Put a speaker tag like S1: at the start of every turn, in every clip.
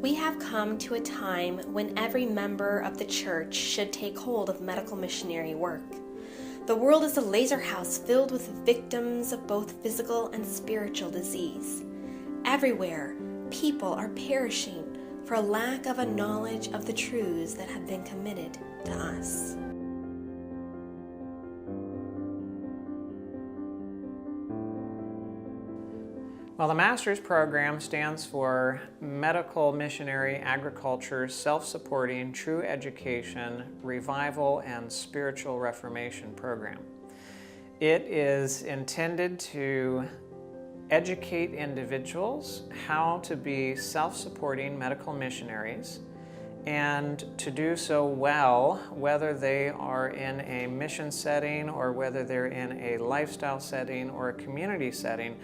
S1: We have come to a time when every member of the church should take hold of medical missionary work. The world is a laser house filled with victims of both physical and spiritual disease. Everywhere, people are perishing for lack of a knowledge of the truths that have been committed to us.
S2: Well, the Master's Program stands for Medical Missionary Agriculture Self-Supporting True Education Revival and Spiritual Reformation Program. It is intended to educate individuals how to be self-supporting medical missionaries and to do so well, whether they are in a mission setting or whether they're in a lifestyle setting or a community setting,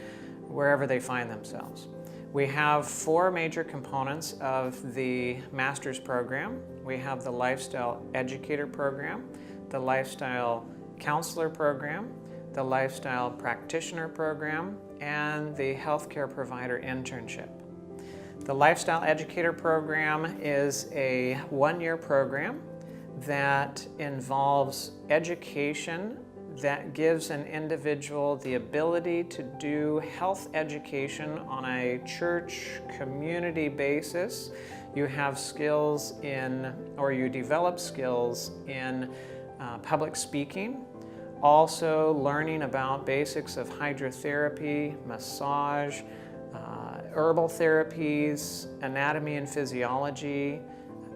S2: wherever they find themselves. We have four major components of the Master's Program. We have the Lifestyle Educator Program, the Lifestyle Counselor Program, the Lifestyle Practitioner Program, and the Healthcare Provider Internship. The Lifestyle Educator Program is a one-year program that involves education that gives an individual the ability to do health education on a church community basis. You have skills in, or you develop skills in public speaking, also learning about basics of hydrotherapy, massage, herbal therapies, anatomy and physiology,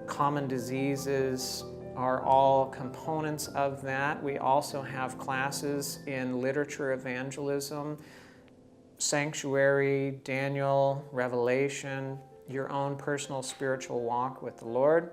S2: common diseases, are all components of that. We also have classes in literature evangelism, sanctuary, Daniel, Revelation, your own personal spiritual walk with the Lord.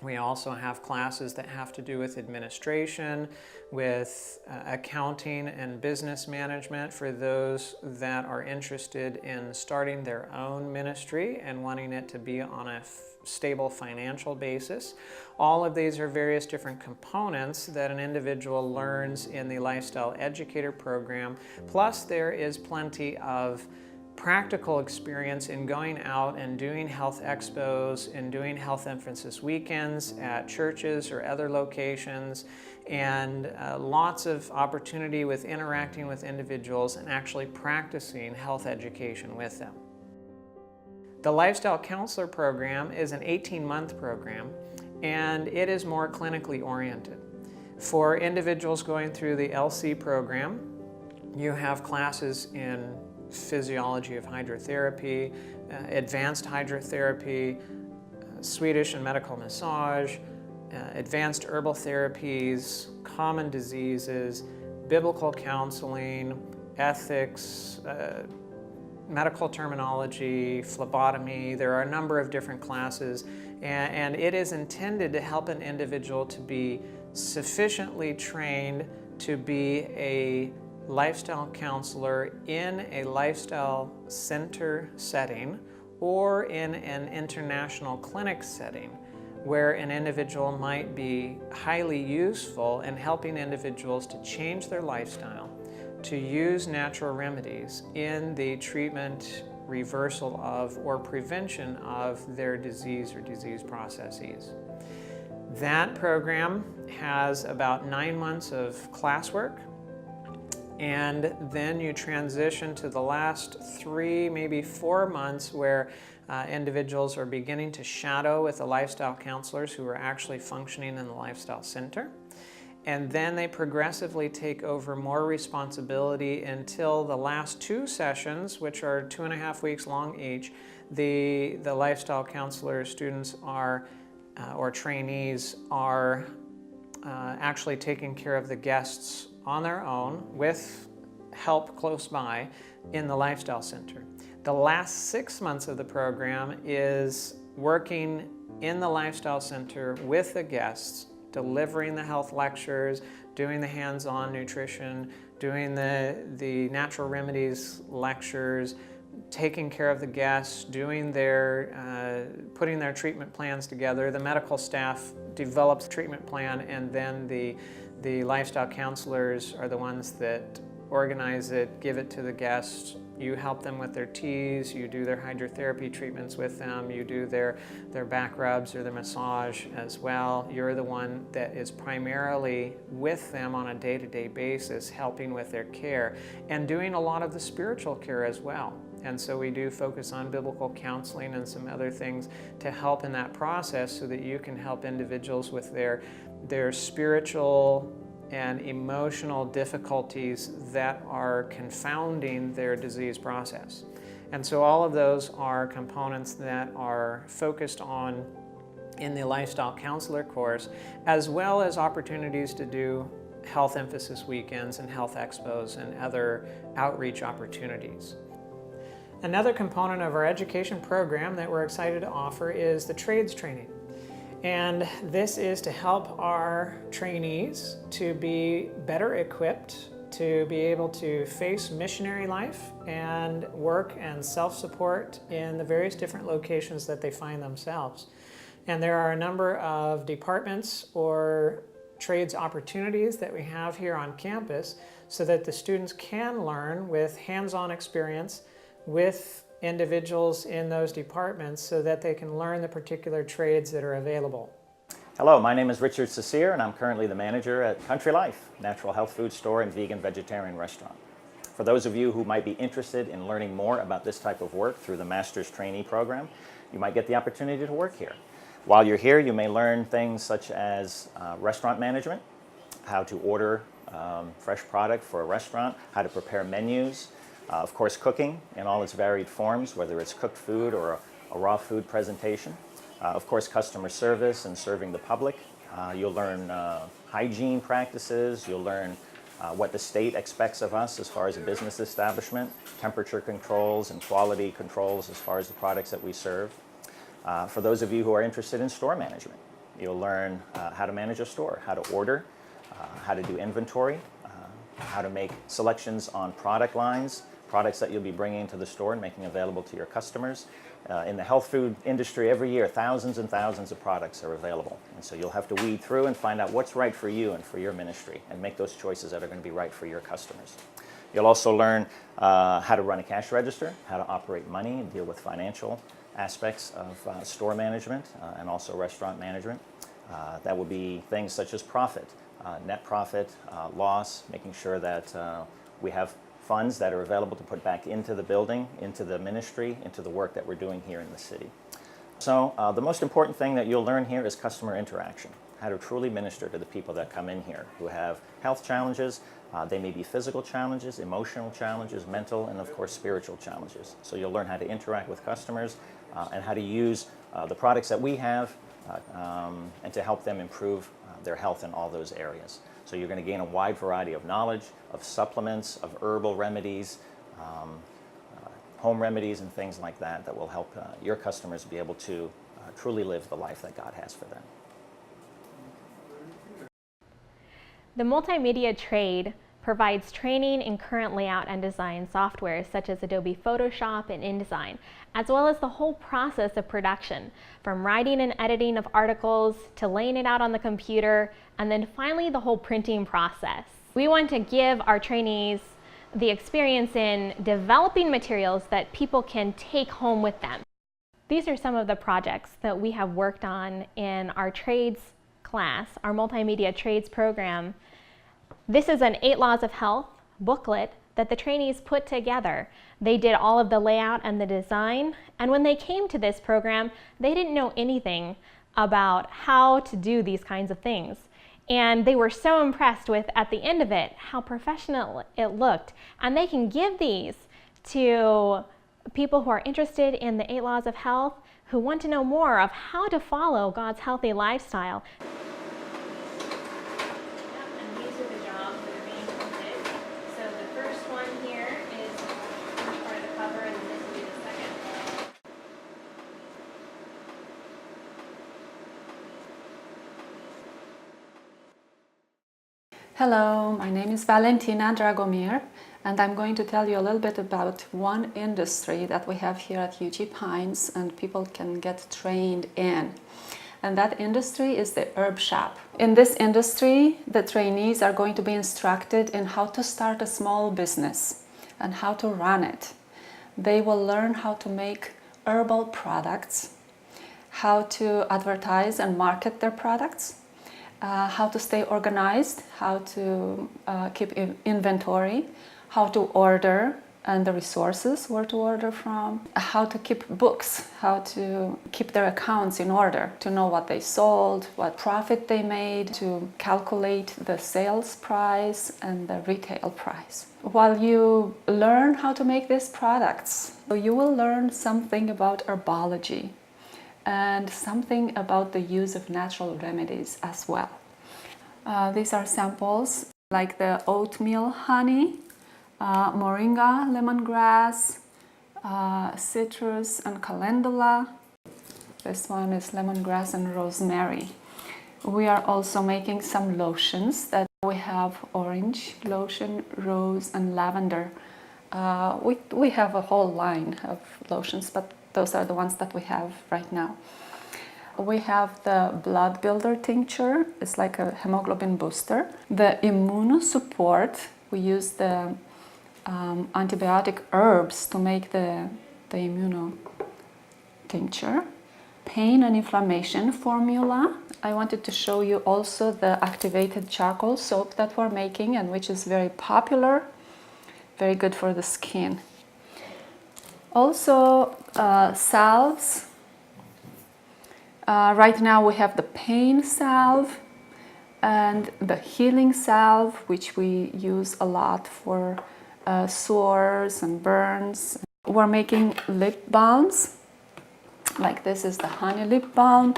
S2: We also have classes that have to do with administration, with accounting and business management for those that are interested in starting their own ministry and wanting it to be on a stable financial basis. All of these are various different components that an individual learns in the Lifestyle Educator Program. Plus, there is plenty of practical experience in going out and doing health expos and doing health emphasis weekends at churches or other locations, and lots of opportunity with interacting with individuals and actually practicing health education with them. The Lifestyle Counselor Program is an 18-month program, and it is more clinically oriented. For individuals going through the LC program, you have classes in physiology of hydrotherapy, advanced hydrotherapy, Swedish and medical massage, advanced herbal therapies, common diseases, biblical counseling, ethics, medical terminology, phlebotomy. There are a number of different classes, and it is intended to help an individual to be sufficiently trained to be a lifestyle counselor in a lifestyle center setting or in an international clinic setting where an individual might be highly useful in helping individuals to change their lifestyle, to use natural remedies in the treatment, reversal of, or prevention of their disease or disease processes. That program has about 9 months of classwork, and then you transition to the last 3, maybe 4 months where individuals are beginning to shadow with the lifestyle counselors who are actually functioning in the lifestyle center. And then they progressively take over more responsibility until the last 2 sessions, which are 2.5 weeks long each. The lifestyle counselor students are, or trainees are actually taking care of the guests on their own with help close by in the Lifestyle Center. The last 6 months of the program is working in the Lifestyle Center with the guests, delivering the health lectures, doing the hands-on nutrition, doing the natural remedies lectures, taking care of the guests, doing putting their treatment plans together. The medical staff develops the treatment plan, and then the lifestyle counselors are the ones that organize it, give it to the guests. You help them with their teas, you do their hydrotherapy treatments with them, you do their back rubs or their massage as well. You're the one that is primarily with them on a day-to-day basis, helping with their care and doing a lot of the spiritual care as well. And so we do focus on biblical counseling and some other things to help in that process so that you can help individuals with their spiritual and emotional difficulties that are confounding their disease process. And so all of those are components that are focused on in the Lifestyle Counselor course, as well as opportunities to do health emphasis weekends and health expos and other outreach opportunities. Another component of our education program that we're excited to offer is the trades training. And this is to help our trainees to be better equipped to be able to face missionary life and work and self-support in the various different locations that they find themselves. And there are a number of departments or trades opportunities that we have here on campus so that the students can learn with hands-on experience with individuals in those departments so that they can learn the particular trades that are available.
S3: Hello, my name is Richard Cecere and I'm currently the manager at Country Life, natural health food store and vegan vegetarian restaurant. For those of you who might be interested in learning more about this type of work through the Master's Trainee Program, you might get the opportunity to work here. While you're here, you may learn things such as restaurant management, how to order fresh product for a restaurant, how to prepare menus, of course cooking in all its varied forms, whether it's cooked food or a raw food presentation. Of course customer service and serving the public. You'll learn hygiene practices, you'll learn what the state expects of us as far as a business establishment, temperature controls and quality controls as far as the products that we serve. For those of you who are interested in store management, you'll learn how to manage a store, how to order, how to do inventory, how to make selections on product lines, products that you'll be bringing to the store and making available to your customers. In the health food industry, every year, thousands and thousands of products are available. And so you'll have to weed through and find out what's right for you and for your ministry and make those choices that are going to be right for your customers. You'll also learn how to run a cash register, how to operate money and deal with financial aspects of store management and also restaurant management. That will be things such as profit, net profit, loss, making sure that we have funds that are available to put back into the building, into the ministry, into the work that we're doing here in the city. So the most important thing that you'll learn here is customer interaction, how to truly minister to the people that come in here who have health challenges. They may be physical challenges, emotional challenges, mental, and of course spiritual challenges. So you'll learn how to interact with customers and how to use the products that we have and to help them improve their health in all those areas. So you're going to gain a wide variety of knowledge, of supplements, of herbal remedies, home remedies and things like that that will help your customers be able to truly live the life that God has for them.
S4: The multimedia trade provides training in current layout and design software such as Adobe Photoshop and InDesign, as well as the whole process of production, from writing and editing of articles to laying it out on the computer, and then finally the whole printing process. We want to give our trainees the experience in developing materials that people can take home with them. These are some of the projects that we have worked on in our trades class, our multimedia trades program. This is an 8 Laws of Health booklet that the trainees put together. They did all of the layout and the design, and when they came to this program, they didn't know anything about how to do these kinds of things. And they were so impressed with, at the end of it, how professional it looked. And they can give these to people who are interested in the 8 Laws of Health, who want to know more of how to follow God's healthy lifestyle.
S5: Hello, my name is Valentina Dragomir, and I'm going to tell you a little bit about one industry that we have here at Uchee Pines and people can get trained in. and that industry is the herb shop. In this industry, the trainees are going to be instructed in how to start a small business and how to run it. They will learn how to make herbal products, how to advertise and market their products, how to stay organized, how to keep inventory, how to order and the resources where to order from, how to keep books, how to keep their accounts in order, to know what they sold, what profit they made, to calculate the sales price and the retail price. While you learn how to make these products, you will learn something about herbology and something about the use of natural remedies as well. These are samples like the oatmeal honey, moringa, lemongrass, citrus and calendula. This one is lemongrass and rosemary. We are also making some lotions that we have orange lotion, rose and lavender. We have a whole line of lotions, but those are the ones that we have right now. We have the blood builder tincture. It's like a hemoglobin booster. The immunosupport, we use the antibiotic herbs to make the immuno tincture. Pain and inflammation formula. I wanted to show you also the activated charcoal soap that we're making and which is very popular, very good for the skin. Also salves. Right now we have the pain salve and the healing salve, which we use a lot for sores and burns. We're making lip balms, like this is the honey lip balm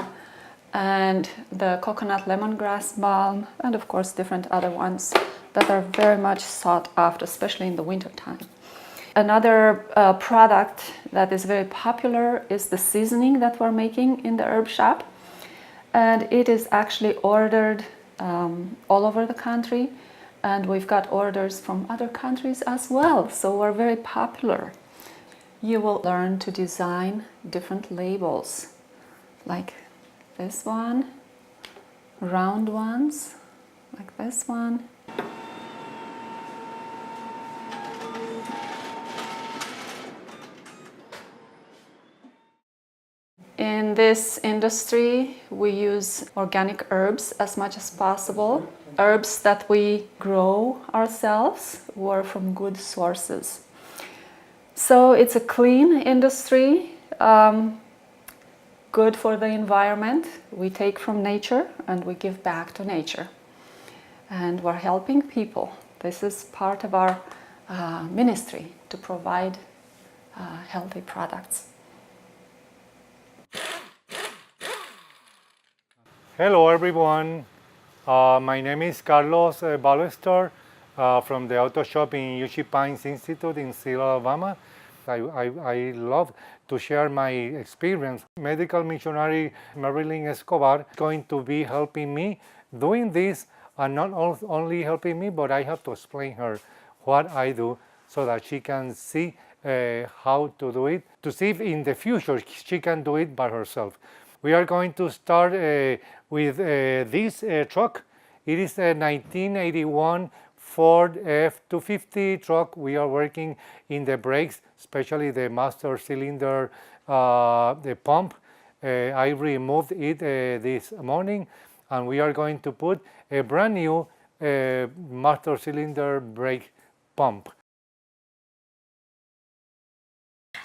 S5: and the coconut lemongrass balm, and of course different other ones that are very much sought after, especially in the winter time. Another product that is very popular is the seasoning that we're making in the herb shop, and it is actually ordered all over the country, and we've got orders from other countries as well, so we're very popular. You will learn to design different labels, like this one, round ones, like this one. In this industry, we use organic herbs as much as possible. Herbs that we grow ourselves or from good sources. So it's a clean industry, good for the environment. We take from nature and we give back to nature. And we're helping people. This is part of our ministry, to provide healthy products.
S6: Hello everyone, my name is Carlos Ballester from the auto shop in Uchee Pines Institute in Seattle, Alabama. I love to share my experience. Medical missionary Marilyn Escobar is going to be helping me doing this, and not only helping me, but I have to explain her what I do so that she can see how to do it, to see if in the future she can do it by herself. We are going to start with this truck. It is a 1981 Ford F-250 truck. We are working in the brakes, especially the master cylinder, the pump. I removed it this morning, and we are going to put a brand new master cylinder brake pump.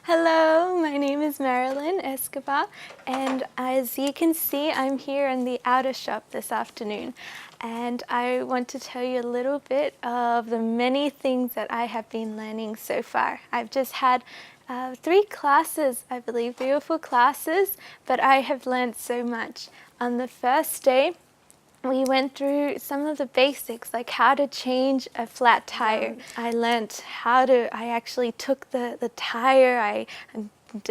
S7: Hello, my name is Marilyn Escobar, and as you can see, I'm here in the outer shop this afternoon, and I want to tell you a little bit of the many things that I have been learning so far. I've just had 3 classes, I believe, 3 or 4 classes, but I have learned so much. On the first day, we went through some of the basics, like how to change a flat tire. I learned I actually took the tire, I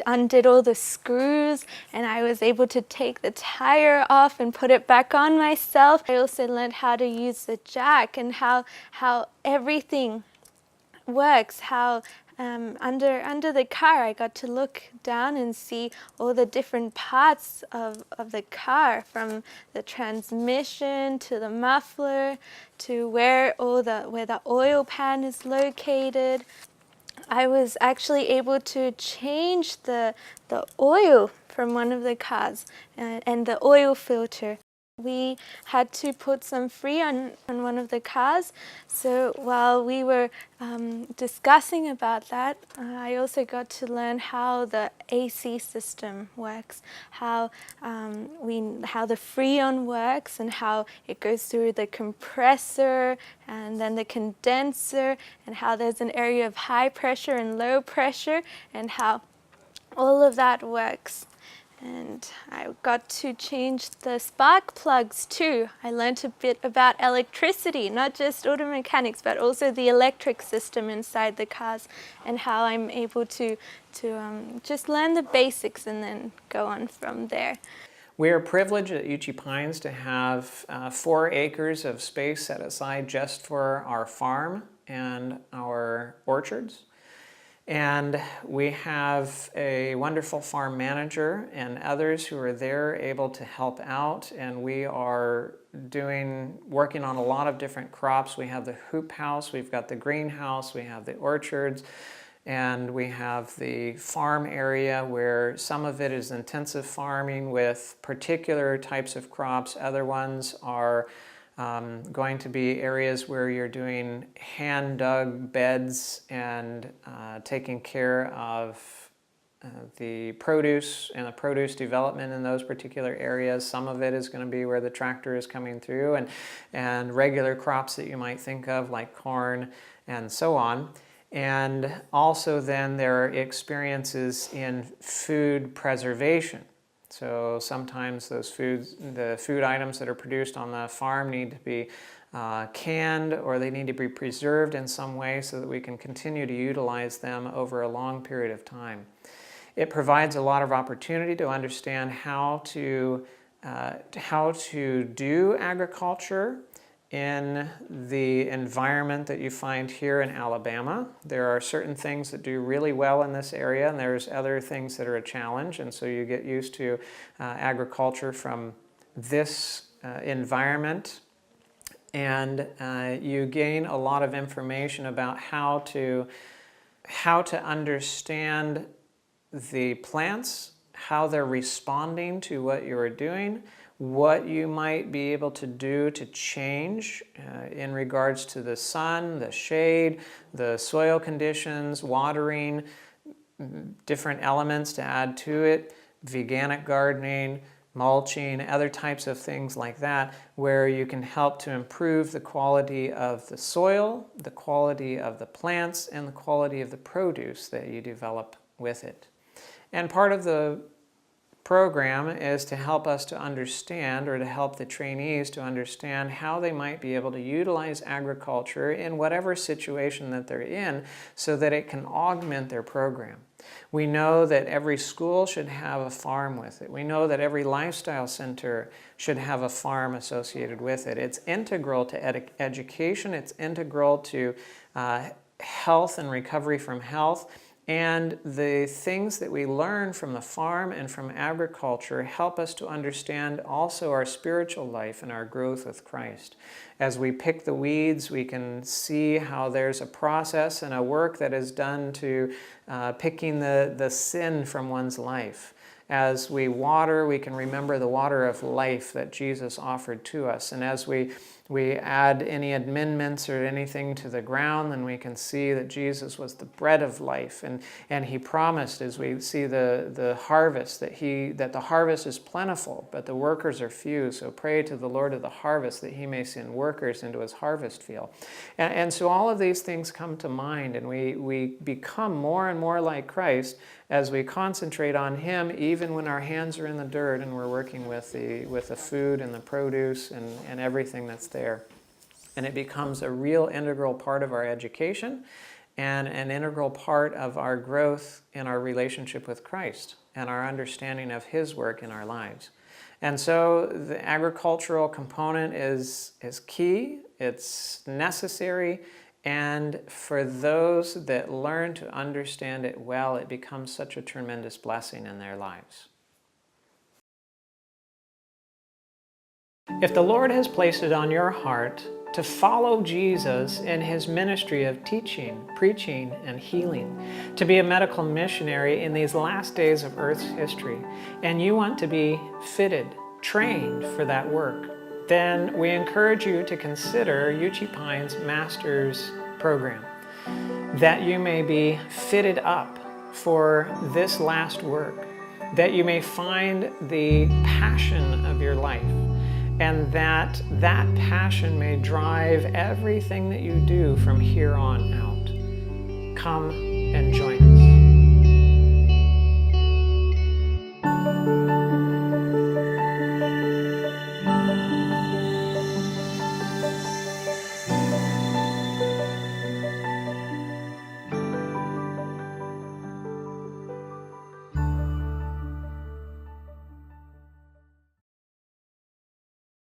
S7: undid all the screws, and I was able to take the tire off and put it back on myself. I also learned how to use the jack and how everything works, how under the car I got to look down and see all the different parts of the car, from the transmission to the muffler to where the oil pan is located. I was actually able to change the oil from one of the cars and the oil filter. We had to put some Freon on one of the cars, so while we were discussing about that, I also got to learn how the AC system works, how the Freon works, and how it goes through the compressor and then the condenser, and how there's an area of high pressure and low pressure, and how all of that works. And I got to change the spark plugs too. I learned a bit about electricity, not just auto mechanics, but also the electric system inside the cars, and how I'm able to just learn the basics and then go on from there.
S2: We are privileged at Uchee Pines to have 4 acres of space set aside just for our farm and our orchards. And we have a wonderful farm manager and others who are there able to help out, and we are working on a lot of different crops. We have the hoop house, we've got the greenhouse, we have the orchards, and we have the farm area where some of it is intensive farming with particular types of crops. Other ones are going to be areas where you're doing hand-dug beds and taking care of the produce and the produce development in those particular areas. Some of it is going to be where the tractor is coming through, and regular crops that you might think of like corn and so on. And also then there are experiences in food preservation. So sometimes the food items that are produced on the farm need to be canned, or they need to be preserved in some way so that we can continue to utilize them over a long period of time. It provides a lot of opportunity to understand how to do agriculture in the environment that you find here in Alabama. There are certain things that do really well in this area, and there's other things that are a challenge, and so you get used to agriculture from this environment, and you gain a lot of information about how to understand the plants, how they're responding to what you're doing, what you might be able to do to change in regards to the sun, the shade, the soil conditions, watering, different elements to add to it, veganic gardening, mulching, other types of things like that, where you can help to improve the quality of the soil, the quality of the plants, and the quality of the produce that you develop with it. And part of the program is to help us to understand, or to help the trainees to understand how they might be able to utilize agriculture in whatever situation that they're in so that it can augment their program. We know that every school should have a farm with it. We know that every lifestyle center should have a farm associated with it. It's integral to education. It's integral to health and recovery from health. And the things that we learn from the farm and from agriculture help us to understand also our spiritual life and our growth with Christ. As we pick the weeds, we can see how there's a process and a work that is done to picking the sin from one's life. As we water, we can remember the water of life that Jesus offered to us. And as we add any amendments or anything to the ground, then we can see that Jesus was the bread of life. And he promised, as we see the harvest, that the harvest is plentiful, but the workers are few. So pray to the Lord of the harvest that he may send workers into his harvest field. And so all of these things come to mind, and we become more and more like Christ as we concentrate on him, even when our hands are in the dirt and we're working with the food and the produce and everything that's there. And it becomes a real integral part of our education and an integral part of our growth in our relationship with Christ and our understanding of his work in our lives. And so the agricultural component is key, it's necessary, And for those that learn to understand it well, it becomes such a tremendous blessing in their lives. If the Lord has placed it on your heart to follow Jesus in his ministry of teaching, preaching, and healing, to be a medical missionary in these last days of Earth's history, and you want to be fitted, trained for that work, then we encourage you to consider Uchee Pine's Master's Program, that you may be fitted up for this last work, that you may find the passion of your life, and that passion may drive everything that you do from here on out. Come and join us.